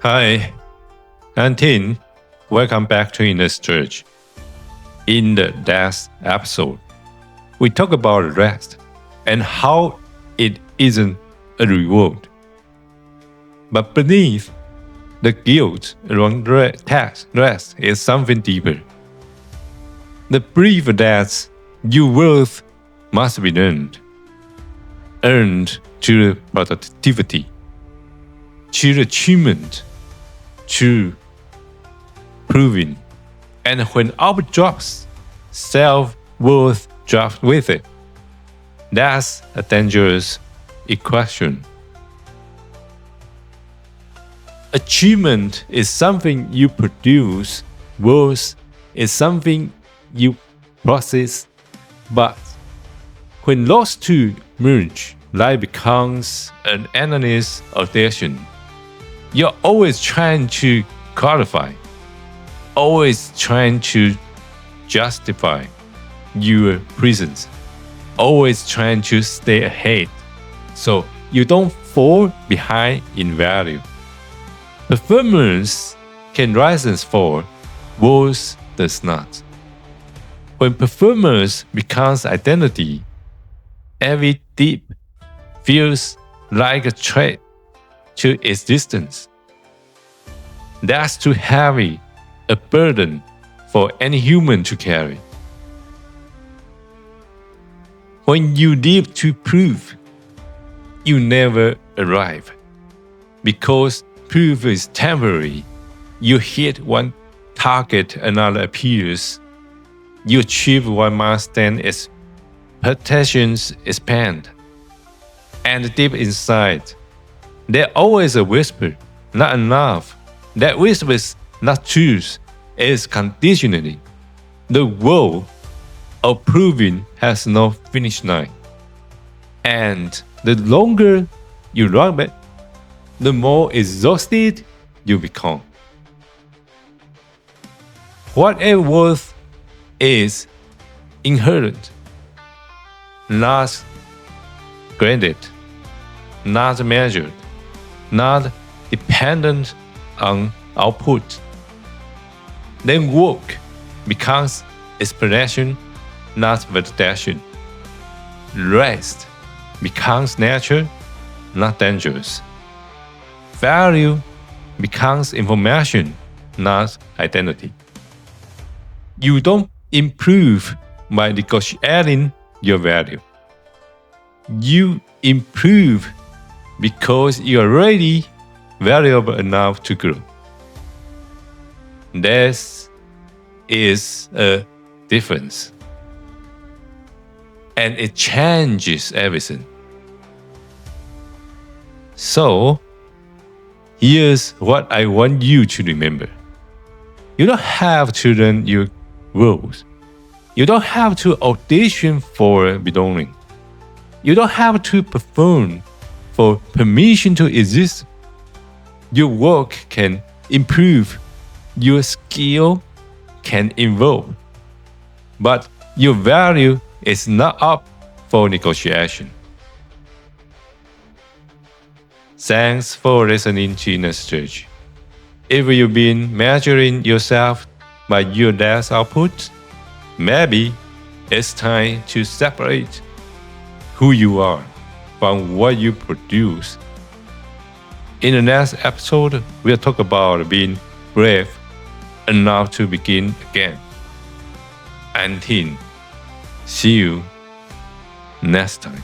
Hi, I'm Tin. Welcome back to Inner's Church. In the last episode, we talk about rest and how it isn't a reward. But beneath the guilt around rest is something deeper. The belief that your worth must be earned through productivity, through achievement, through proving. And when output drops, self-worth drops with it. That's a dangerous equation. Achievement is something you produce, worth is something you process, but when those two merge, life becomes an endless audition. You're always trying to qualify, always trying to justify your presence, always trying to stay ahead so you don't fall behind in value. Performance can rise and fall, worth does not. When performance becomes identity, every dip feels like a threat to existence. That's too heavy a burden for any human to carry. When you live to prove, you never arrive. Because proof is temporary. You hit one target, another appears. You achieve one milestone, expectations expand. And deep inside, there's always a whisper, not enough. That whisper is not truth, it is conditionally. The world of proving has no finish line. And the longer you run it, the more exhausted you become. Whatever worth is inherent, not granted, not measured, not dependent on output. Then work becomes explanation, not validation. Rest becomes nature, not dangerous. Value becomes information, not identity. You don't improve by negotiating your value. You improve because you're already valuable enough to grow. This is a difference. And it changes everything. So, here's what I want you to remember. You don't have to learn your roles. You don't have to audition for belonging. You don't have to perform for permission to exist. Your work can improve. Your skill can evolve. But your value is not up for negotiation. Thanks for listening to Inner's Church. If you've been measuring yourself by your last output, maybe it's time to separate who you are from what you produce. In the next episode, we'll talk about being brave enough to begin again. Until see you next time.